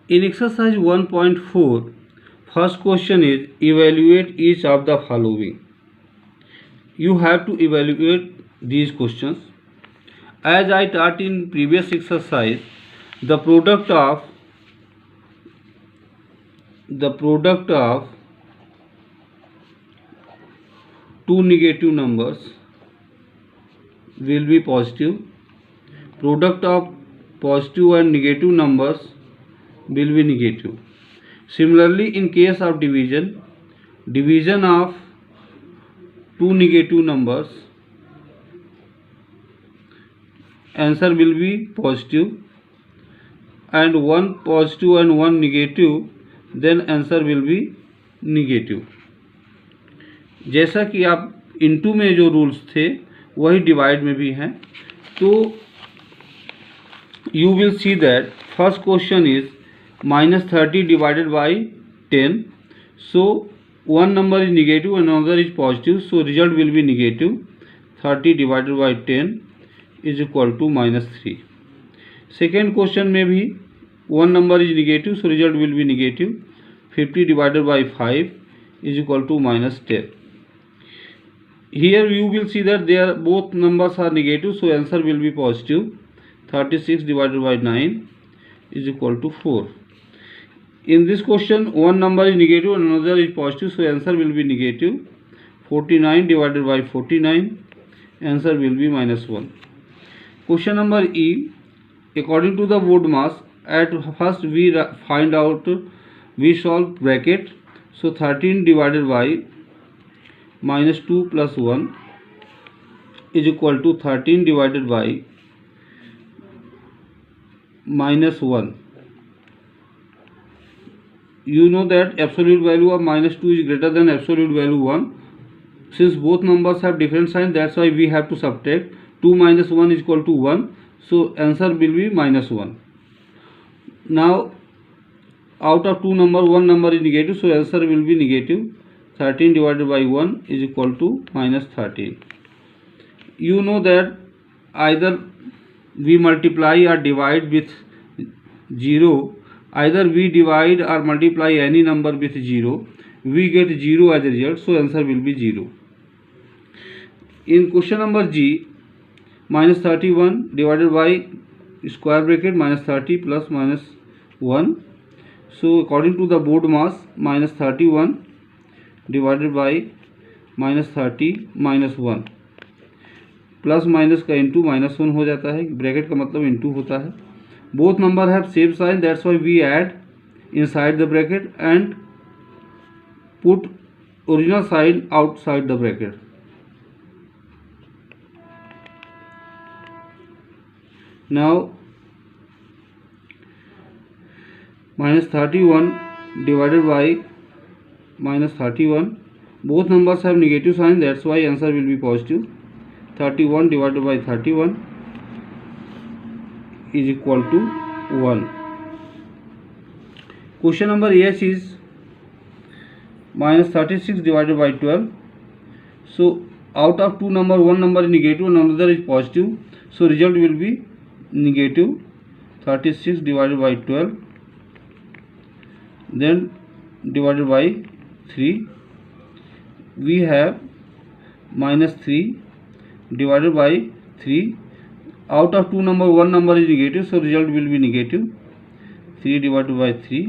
In exercise 1.4, first question is evaluate each of the following. You have to evaluate these questions. As I taught in previous exercise, the product of two negative numbers will be positive. Product of positive and negative numbers will be negative. Similarly, in case of division of two negative numbers, answer will be positive, and one positive and one negative, then answer will be negative. जैसा कि आप into में जो rules थे वही divide में भी हैं. तो you will see that first question is -30 divided by 10. So one number is negative and another is positive, so result will be negative. 30 divided by 10 is equal to -3. Second question में भी one number is negative, so result will be negative. 50 divided by 5 is equal to -10. Here you will see that both numbers are negative, so answer will be positive. 36 divided by 9 is equal to 4. In this question, one number is negative and another is positive, so answer will be negative. 49 divided by 49, answer will be -1. Question number E. According to the board mass, at first we solve bracket. So 13 divided by -2 plus 1 is equal to 13 divided by -1. You know that absolute value of -2 is greater than absolute value 1. Since both numbers have different sign, that's why we have to subtract. 2 minus 1 is equal to 1. So answer will be -1. Now out of two number, one number is negative, so answer will be negative. 13 divided by 1 is equal to -13. You know that either we multiply or divide with 0, either we divide or multiply any number with 0, we get 0 as a result, so answer will be 0. In question number G, -31 divided by square bracket -30 plus -1. So according to the board mass, -31 divided by -30 -1, plus minus का into -1 हो जाता है. Bracket का मतलब into होता है. Both number have same sign, that's why we add inside the bracket and put original sign outside the bracket. Now -31 divided by -31, both numbers have negative sign, that's why answer will be positive. 31 divided by 31 is equal to 1. Question number H is -36 divided by 12. So out of two number, one number is negative and another is positive, so result will be negative. 36 divided by 12, then divided by 3, we have -3 divided by 3. Out of two number, one number is negative, so result will be negative. 3 divided by 3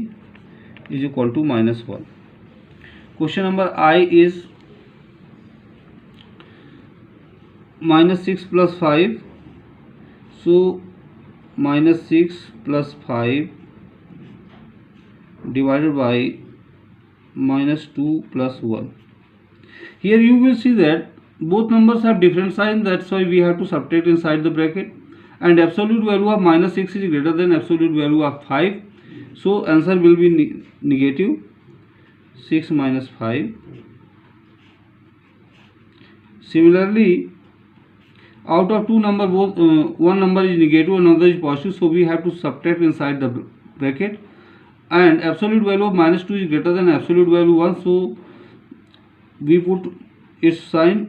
is equal to -1. Question number I is -6 plus 5. So -6 plus 5 divided by -2 plus 1. Here you will see that both numbers have different sign, that's why we have to subtract inside the bracket, and absolute value of -6 is greater than absolute value of 5, so answer will be negative. 6 minus 5. Similarly, out of two number, both one number is negative and another is positive, so we have to subtract inside the bracket, and absolute value of -2 is greater than absolute value 1, so we put its sign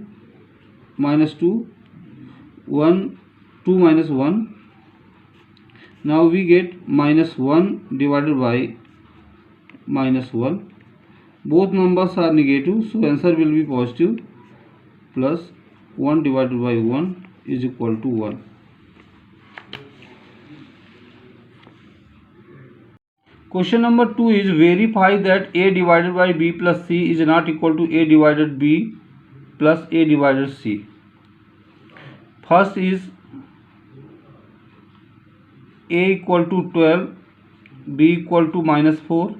-2, 1, 2 minus 1, Now we get minus 1 divided by minus 1. Both numbers are negative, so answer will be positive. Plus 1 divided by 1 is equal to 1. Question number 2 is verify that a divided by b plus c is not equal to a divided b plus a divided c. First is a equal to 12, b equal to minus 4,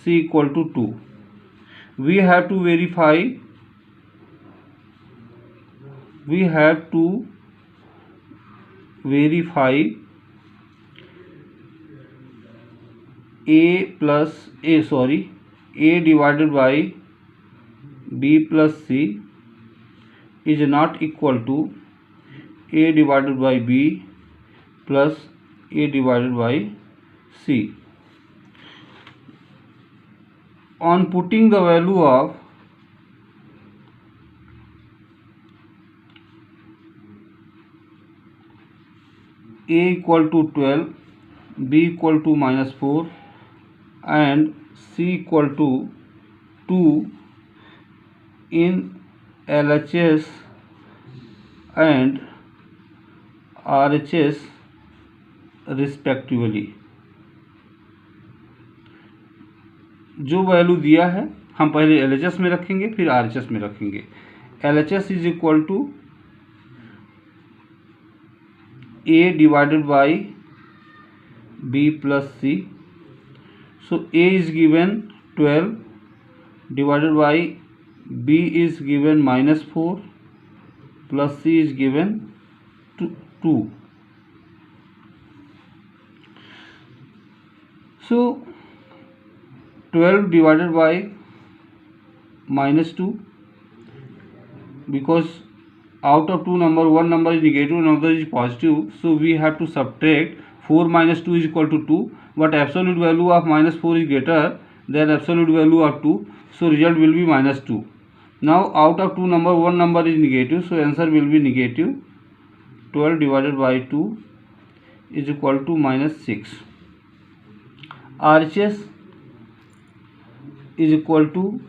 c equal to 2. We have to verify a divided by b plus c is not equal to a divided by b plus a divided by c. On putting the value of a equal to 12, b equal to minus 4 and c equal to 2 in LHS and RHS respectively, जो value दिया है हम पहले LHS में रखेंगे फिर RHS में रखेंगे. LHS is equal to a divided by b plus c. So a is given 12 divided by b is given minus 4 plus c is given 2. So 12 divided by minus 2, because out of two number one number is negative, another is positive, so we have to subtract. 4 minus 2 is equal to 2, but absolute value of minus 4 is greater than absolute value of 2, so result will be minus 2. Now out of two number one number is negative, so answer will be negative. 12 divided by 2 is equal to minus 6. RHS is equal to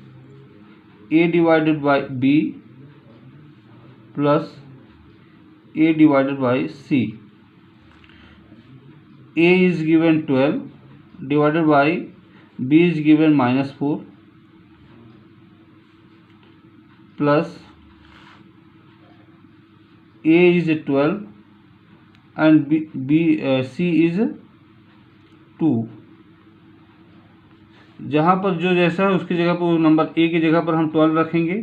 a divided by b plus a divided by c. A is given 12 divided by b is given minus 4 plus a is 12 and c is 2. जहाँ पर जो जैसा है उसकी जगह पर number A की जगह पर हम 12 रखेंगे,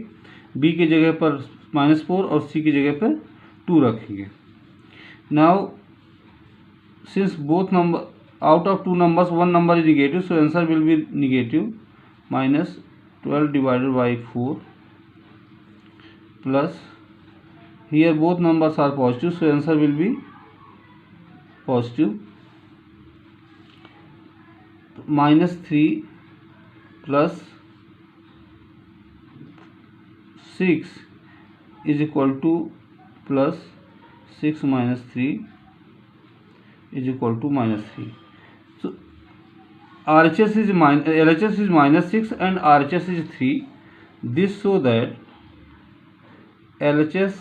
बी की जगह पर minus 4 और c की जगह पर 2 रखेंगे. Now since both number out of two numbers one number is negative, so answer will be negative. Minus 12 divided by 4 plus here both numbers are positive, so answer will be positive. Minus 3 plus 6 is equal to plus 6 minus 3 is equal to minus 3. So LHS is minus 6 and RHS is 3. This so that LHS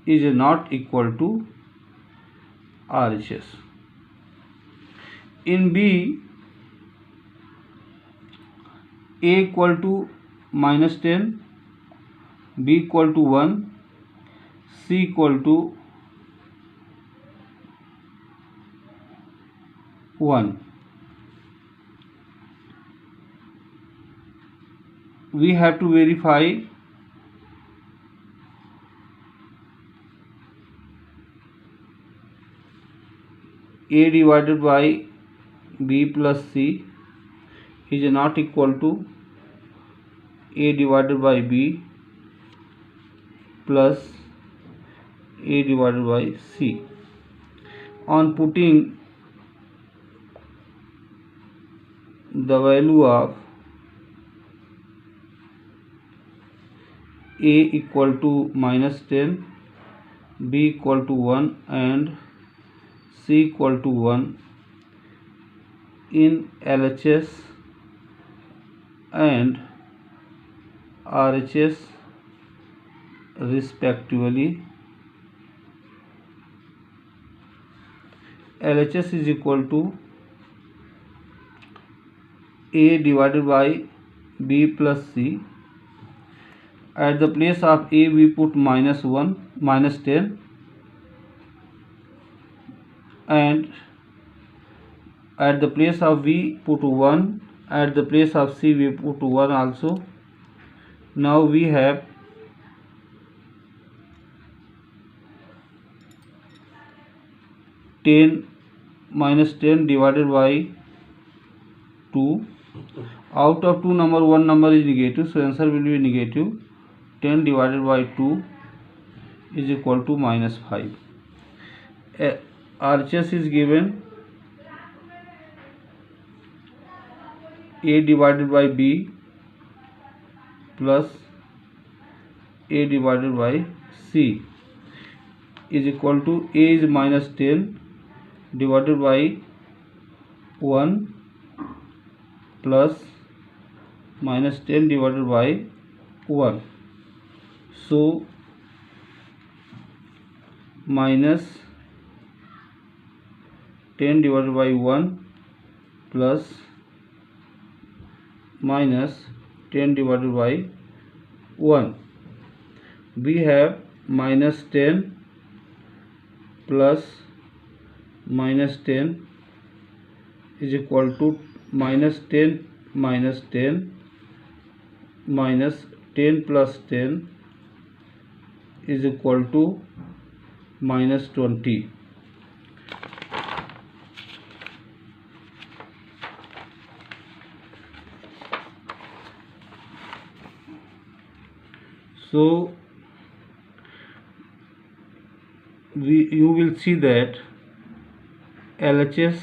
is not equal to RHS. In B, A equal to minus 10, B equal to 1, C equal to 1. We have to verify A divided by B plus C is not equal to A divided by B plus A divided by C. On putting the value of A equal to minus 10, B equal to 1 and C equal to 1 in LHS and RHS respectively. LHS is equal to A divided by B plus C. At the place of A we put -1, -10, and at the place of B put 1, at the place of C we put 1 also. Now we have -10 divided by 2. Out of 2 number, 1 number is negative, so answer will be negative. 10 divided by 2 is equal to -5. RHS is given A divided by B plus A divided by C is equal to A is -10 divided by 1 plus -10 divided by 1. So -10 divided by 1 plus -10 divided by 1. We have -10 plus -10 is equal to -10 -10 minus 10 plus 10 is equal to -20. So you will see that LHS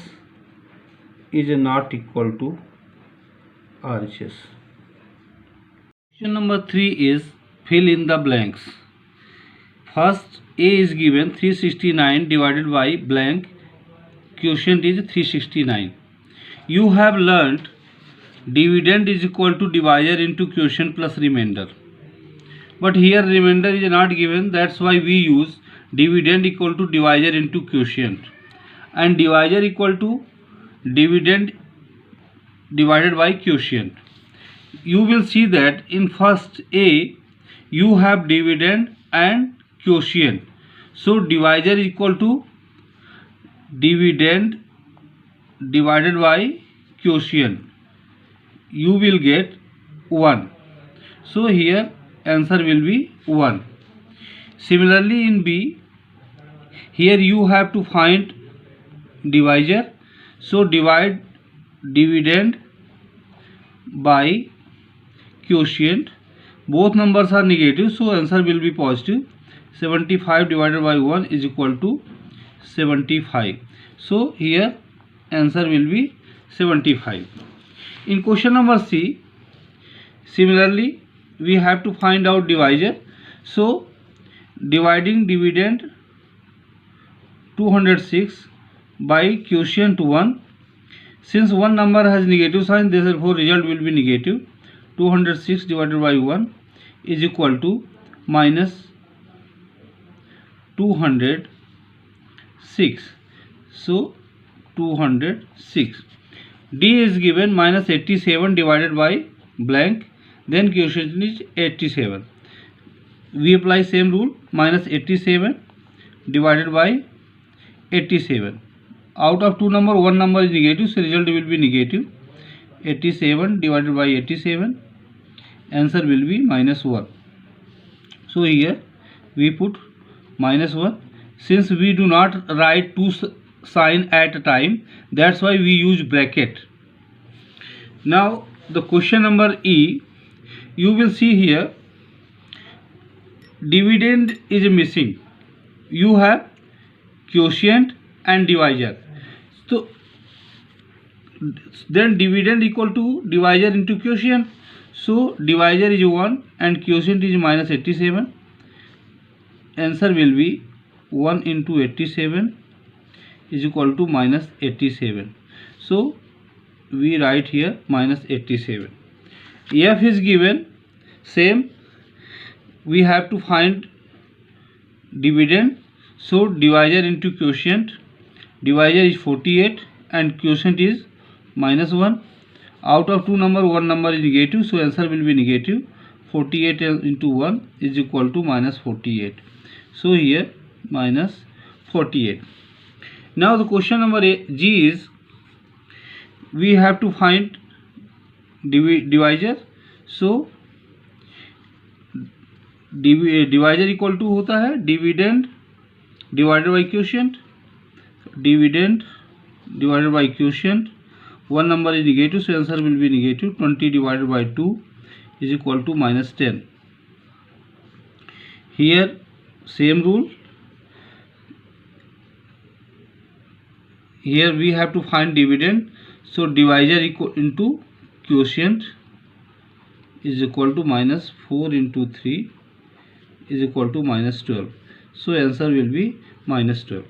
is not equal to RHS. Question number 3 is fill in the blanks. First, A is given 369 divided by blank, quotient is 369. You have learnt dividend is equal to divisor into quotient plus remainder. But here remainder is not given, that's why we use dividend equal to divisor into quotient, and divisor equal to dividend divided by quotient. You will see that in first A you have dividend and quotient, so divisor is equal to dividend divided by quotient. You will get 1. So here answer will be 1. Similarly in B, here you have to find divisor, so divide dividend by quotient. Both numbers are negative, so answer will be positive. 75 divided by 1 is equal to 75. So here answer will be 75. In question number C, similarly we have to find out divisor, so dividing dividend 206 by quotient 1. Since one number has negative sign, therefore result will be negative. 206 divided by 1 is equal to minus 206. So 206. D is given minus 87 divided by blank, then quotient is 87. We apply same rule, minus 87 divided by 87. Out of two number, one number is negative, so result will be negative. 87 divided by 87, answer will be minus 1. So here we put minus 1. Since we do not write two sign at a time, that's why we use bracket. Now the question number E, you will see here dividend is missing. You have quotient and divisor. So then dividend equal to divisor into quotient. So divisor is 1 and quotient is minus 87. Answer will be 1 into 87 is equal to minus 87. So we write here minus 87. F is given, same, we have to find dividend. So divisor into quotient, divisor is 48 and quotient is minus 1. Out of two number, one number is negative, so answer will be negative. 48 into 1 is equal to minus 48. So here minus 48. Now the question number G is, we have to find divisor. So divisor equal to होता है dividend divided by quotient, dividend divided by quotient. One number is negative, so answer will be negative. 20 divided by 2 is equal to minus 10. Here same rule. Here we have to find dividend, so divisor equal into quotient is equal to minus 4 into 3 is equal to minus 12. So answer will be minus 12.